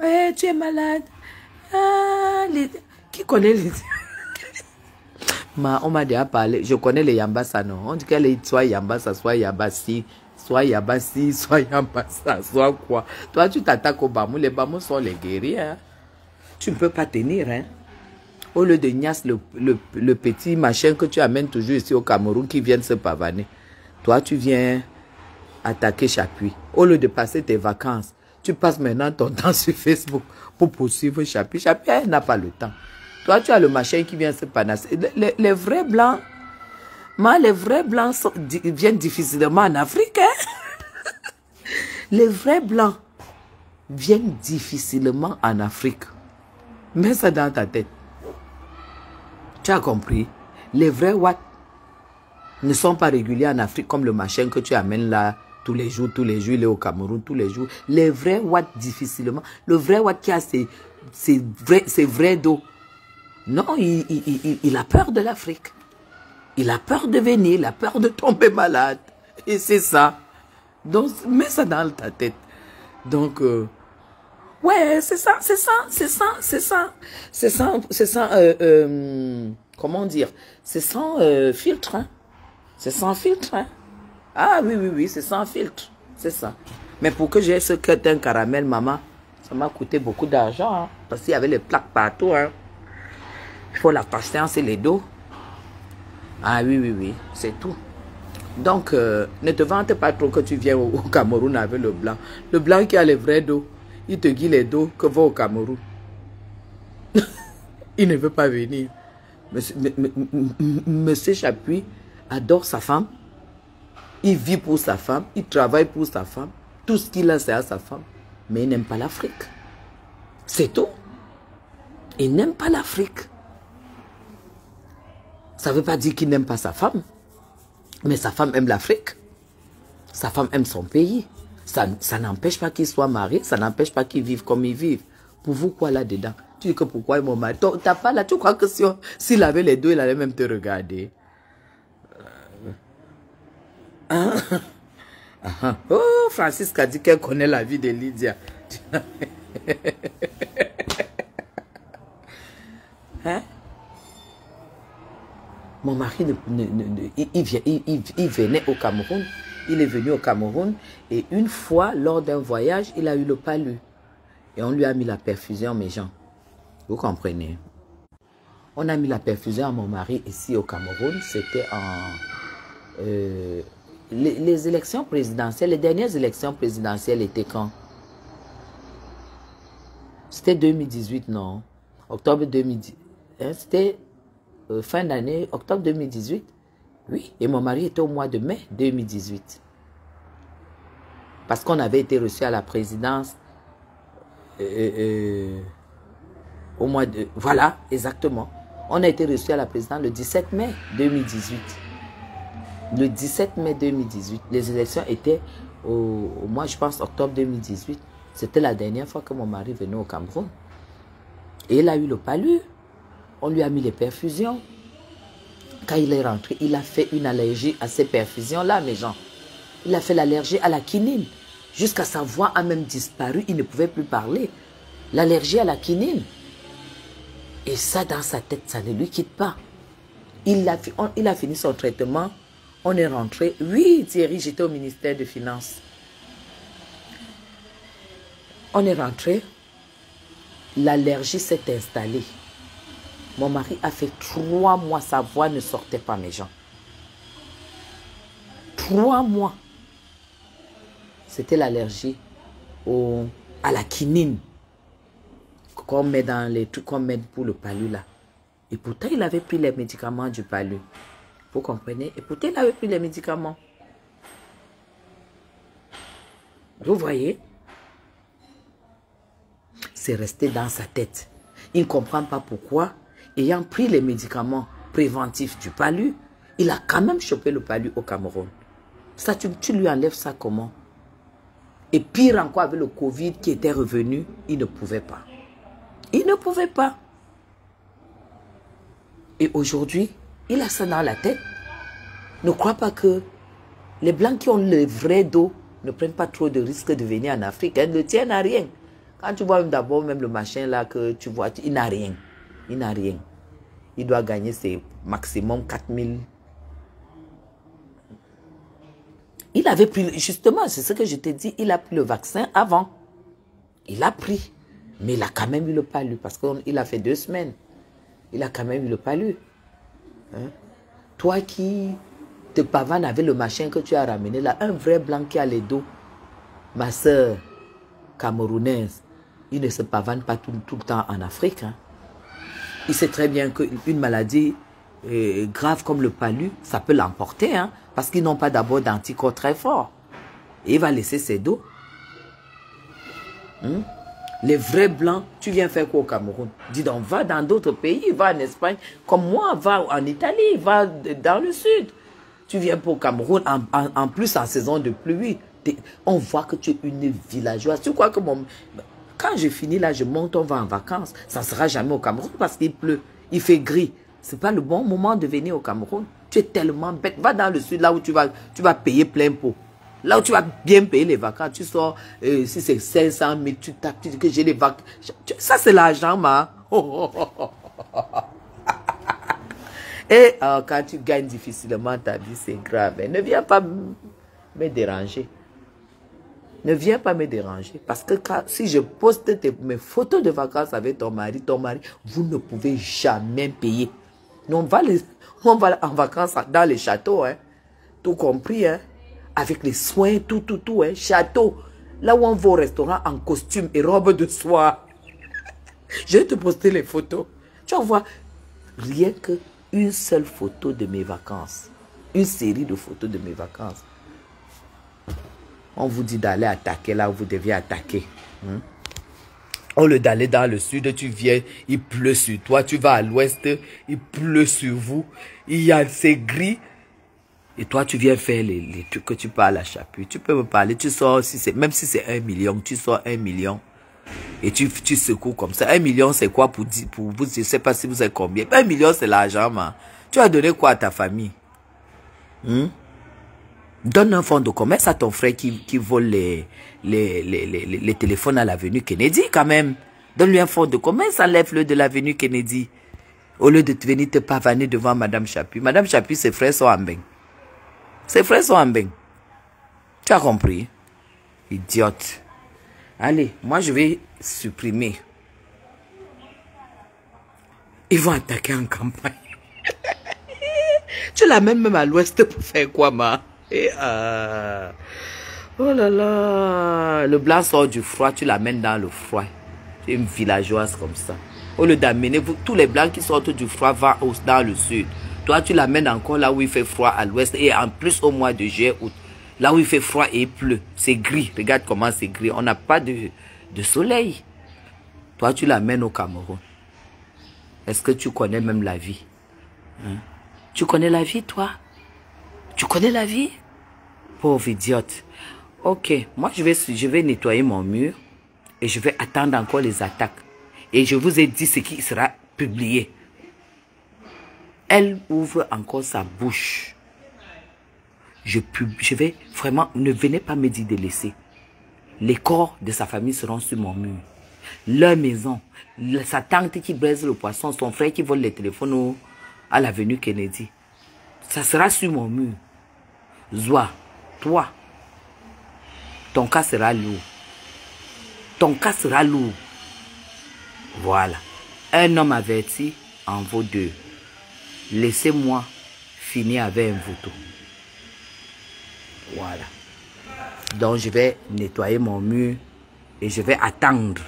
Eh, tu es malade. Ah, qui connaît les... On m'a déjà parlé. Je connais les Yambassa, non? On dit qu'elle est soit Yambassa, soit Yabassi, soit Yabassi, soit Yambassa, soit quoi. Toi, tu t'attaques aux Bamou. Les Bamou sont les guerriers. Hein? Tu ne peux pas tenir. Hein? Au lieu de Nias, le petit machin que tu amènes toujours ici au Cameroun qui vient se pavaner. Toi, tu viens attaquer Chapuis. Au lieu de passer tes vacances, tu passes maintenant ton temps sur Facebook pour poursuivre Chapuis. Chapuis, elle n'a pas le temps. Toi, tu as le machin qui vient se panasser. Les vrais blancs, les vrais blancs viennent difficilement en Afrique. Hein? Les vrais blancs viennent difficilement en Afrique. Mets ça dans ta tête. Tu as compris? Les vrais Wat ne sont pas réguliers en Afrique comme le machin que tu amènes là tous les jours, il est au Cameroun, tous les jours. Les vrais Wat difficilement. Le vrai Wat qui a ses vrais dos. Non, il a peur de l'Afrique. Il a peur de venir, il a peur de tomber malade. Et c'est ça. Donc, mets ça dans ta tête. Donc, ouais, c'est ça. Comment dire? C'est sans filtre. Hein? C'est sans filtre. Hein? Ah oui, c'est sans filtre. C'est ça. Mais pour que j'ai ce curtin caramel, maman, ça m'a coûté beaucoup d'argent. Hein? Parce qu'il y avait les plaques partout. Hein? Il faut la patience et les dos. Ah oui, c'est tout. Donc, ne te vante pas trop que tu viens au Cameroun avec le blanc. Le blanc qui a les vrais dos, il te guide les dos que va au Cameroun. Il ne veut pas venir. Monsieur Chapuis adore sa femme. Il vit pour sa femme. Il travaille pour sa femme. Tout ce qu'il a, c'est à sa femme. Mais il n'aime pas l'Afrique. C'est tout. Il n'aime pas l'Afrique. Ça ne veut pas dire qu'il n'aime pas sa femme. Mais sa femme aime l'Afrique. Sa femme aime son pays. Ça n'empêche pas qu'il soit marié. Ça n'empêche pas qu'il vive comme il vit. Pour vous, quoi là-dedans? Tu dis que pourquoi mon mari? T'as pas là, tu crois que s'il avait les deux, il allait même te regarder. Oh, Francis a dit qu'elle connaît la vie de Lydia. Hein? Mon mari, il venait au Cameroun. Il est venu au Cameroun. Et une fois, lors d'un voyage, il a eu le palu. Et on lui a mis la perfusion, mes gens. Vous comprenez? On a mis la perfusion à mon mari ici au Cameroun. C'était en... les élections présidentielles, les dernières élections présidentielles étaient quand? C'était 2018, non? Octobre 2010. Hein, c'était... fin d'année, octobre 2018. Oui, et mon mari était au mois de mai 2018. Parce qu'on avait été reçu à la présidence au mois de... Voilà, exactement. On a été reçu à la présidence le 17 mai 2018. Le 17 mai 2018. Les élections étaient au mois, je pense, octobre 2018. C'était la dernière fois que mon mari venait au Cameroun. Et il a eu le palu. On lui a mis les perfusions. Quand il est rentré, il a fait une allergie à ces perfusions-là, mes gens. Il a fait l'allergie à la quinine. Jusqu'à sa voix a même disparu. Il ne pouvait plus parler. L'allergie à la quinine. Et ça, dans sa tête, ça ne lui quitte pas. Il a fini son traitement. On est rentré. Oui, Thierry, j'étais au ministère des Finances. On est rentré. L'allergie s'est installée. Mon mari a fait 3 mois, sa voix ne sortait pas, mes gens. 3 mois. C'était l'allergie à la quinine qu'on met dans les trucs qu'on met pour le palu là. Et pourtant, il avait pris les médicaments du palu. Vous comprenez? Et pourtant, il avait pris les médicaments. Vous voyez? C'est resté dans sa tête. Il ne comprend pas pourquoi, ayant pris les médicaments préventifs du palu, il a quand même chopé le palu au Cameroun. Ça, tu lui enlèves ça comment? Et pire encore avec le Covid qui était revenu, il ne pouvait pas. Il ne pouvait pas. Et aujourd'hui, il a ça dans la tête. Ne crois pas que les Blancs qui ont le vrai dos ne prennent pas trop de risques de venir en Afrique. Ils ne tiennent à rien. Quand tu vois d'abord même le machin là que tu vois, il n'a rien. Il n'a rien. Il doit gagner ses maximum 4000. Il avait pris, justement, c'est ce que je t'ai dit, il a pris le vaccin avant. Il a pris. Mais il a quand même eu le palu parce qu'il a fait 2 semaines. Il a quand même eu le palu. Hein? Toi qui te pavanes avec le machin que tu as ramené là, un vrai blanc qui a les dos, ma soeur camerounaise, il ne se pavane pas tout le temps en Afrique. Hein? Il sait très bien qu'une maladie grave comme le palu, ça peut l'emporter, hein, parce qu'ils n'ont pas d'abord d'anticorps très forts. Et il va laisser ses dos. Les vrais blancs, tu viens faire quoi au Cameroun? Dis donc, va dans d'autres pays, va en Espagne, comme moi, va en Italie, va dans le sud. Tu viens pour le Cameroun, en plus en saison de pluie. On voit que tu es une villageoise. Tu crois que quand je finis là, je monte, on va en vacances. Ça ne sera jamais au Cameroun parce qu'il pleut, il fait gris. Ce n'est pas le bon moment de venir au Cameroun. Tu es tellement bête. Va dans le sud, là où tu vas payer plein pot. Là où tu vas bien payer les vacances, tu sors, si c'est 500 000, tu tapes, tu dis que j'ai les vacances. Ça, c'est l'argent, ma. Et quand tu gagnes difficilement ta vie, c'est grave. Ne viens pas me déranger. Ne viens pas me déranger. Parce que si je poste mes photos de vacances avec ton mari, vous ne pouvez jamais payer. Nous, on va en vacances dans les châteaux, hein. Tout compris, hein. Avec les soins, tout, hein. Château. Là où on va au restaurant en costume et robe de soie. Je vais te poster les photos. Tu vas voir, rien que une seule photo de mes vacances. Une série de photos de mes vacances. On vous dit d'aller attaquer là où vous deviez attaquer. Au lieu d'aller dans le sud, tu viens, il pleut sur toi. Tu vas à l'ouest, il pleut sur vous. C'est gris. Et toi, tu viens faire les trucs que tu parles à Chapuis. Tu peux me parler, tu sors, même si c'est 1 million, tu sors 1 million. Et tu secoues comme ça. 1 million, c'est quoi pour vous? Je ne sais pas si vous savez combien. 1 million, c'est l'argent, man. Tu as donné quoi à ta famille? Donne un fonds de commerce à ton frère qui vole les téléphones à l'avenue Kennedy, quand même. Donne-lui un fonds de commerce, enlève-le de l'avenue Kennedy. Au lieu de venir te pavaner devant Madame Chapuis. Madame Chapuis, ses frères sont en bain. Ses frères sont en bain. Tu as compris? Idiote. Allez, moi je vais supprimer. Ils vont attaquer en campagne. Tu l'amènes même à l'ouest pour faire quoi, ma? Oh là là. Le blanc sort du froid, tu l'amènes dans le froid. Tu es une villageoise comme ça. Au lieu d'amener tous les blancs qui sortent du froid vont dans le sud. Toi, tu l'amènes encore là où il fait froid à l'ouest. Et en plus au mois de juillet, août. Là où il fait froid et il pleut. C'est gris. Regarde comment c'est gris. On n'a pas de soleil. Toi, tu l'amènes au Cameroun. Est-ce que tu connais même la vie? Tu connais la vie, toi? Tu connais la vie? Pauvre idiote. Ok, moi je vais nettoyer mon mur. Et je vais attendre encore les attaques. Et je vous ai dit ce qui sera publié. Elle ouvre encore sa bouche. Je vais vraiment, ne venez pas me dire de laisser. Les corps de sa famille seront sur mon mur. Leur maison, sa tante qui braise le poisson, son frère qui vole les téléphones à l'avenue Kennedy. Ça sera sur mon mur. Zoa, toi, ton cas sera lourd. Ton cas sera lourd. Voilà. Un homme averti en vaut 2. Laissez-moi finir avec un vautour. Voilà. Donc je vais nettoyer mon mur et je vais attendre.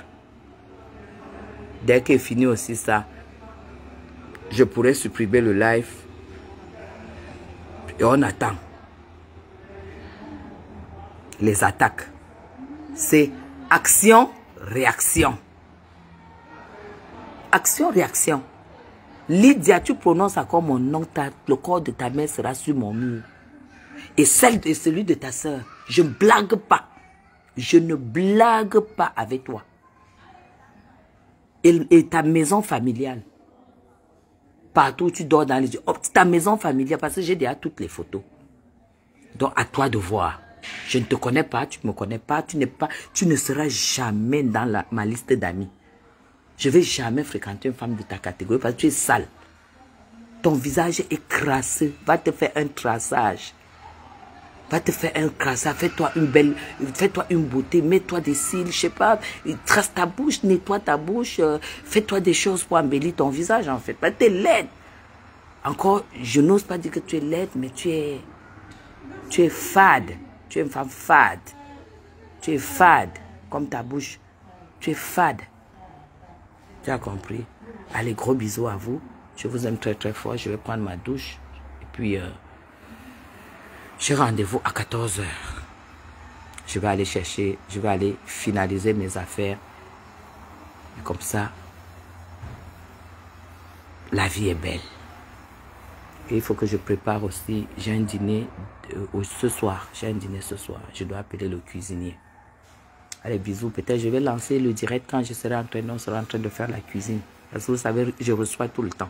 Dès qu'il finit aussi ça, je pourrai supprimer le live. Et on attend. Les attaques. C'est action, réaction. Action, réaction. Lydia, tu prononces encore mon nom, le corps de ta mère sera sur mon mur. Et celui de ta soeur. Je ne blague pas. Je ne blague pas avec toi. Et ta maison familiale. Partout où tu dors dans les yeux. Ta maison familiale, parce que j'ai déjà toutes les photos. Donc à toi de voir. Je ne te connais pas, tu ne me connais pas, tu ne seras jamais dans ma liste d'amis. Je ne vais jamais fréquenter une femme de ta catégorie parce que tu es sale. Ton visage est crasseux. Va te faire un traçage. Va te faire un traçage. Fais-toi une belle, fais-toi une beauté. Mets-toi des cils, je sais pas. Trace ta bouche, nettoie ta bouche. Fais-toi des choses pour embellir ton visage en fait. Tu es laide. Encore, je n'ose pas dire que tu es laide, mais tu es fade. Tu es une femme fade. Tu es fade, comme ta bouche. Tu es fade. Tu as compris? Allez, gros bisous à vous. Je vous aime très très fort. Je vais prendre ma douche. Et puis, j'ai rendez-vous à 14 h. Je vais aller chercher, je vais aller finaliser mes affaires. Et comme ça, la vie est belle. Et il faut que je prépare aussi, j'ai un dîner ce soir. J'ai un dîner ce soir. Je dois appeler le cuisinier. Allez, bisous. Peut-être je vais lancer le direct quand je serai en train, on sera en train de faire la cuisine. Parce que vous savez, je reçois tout le temps.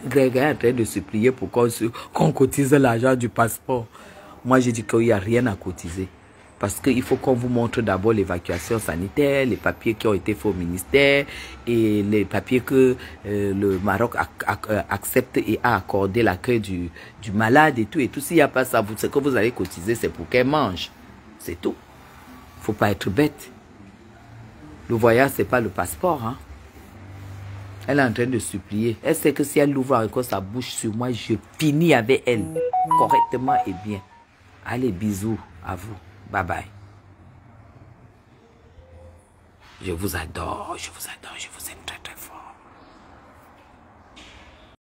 Greg est en train de supplier pour qu'on cotise l'argent du passeport. Moi, j'ai dit qu'il n'y a rien à cotiser. Parce qu'il faut qu'on vous montre d'abord l'évacuation sanitaire, les papiers qui ont été faits au ministère et les papiers que le Maroc accepte et a accordé l'accueil du malade et tout. Et tout, s'il n'y a pas ça, ce que vous allez cotiser, c'est pour qu'elle mange. C'est tout. Il ne faut pas être bête. Le voyage, ce n'est pas le passeport. Hein? Elle est en train de supplier. Elle sait que si elle ouvre encore sa bouche sur moi, je finis avec elle correctement et bien. Allez, bisous à vous. Bye bye. Je vous adore, je vous adore, je vous aime très très fort.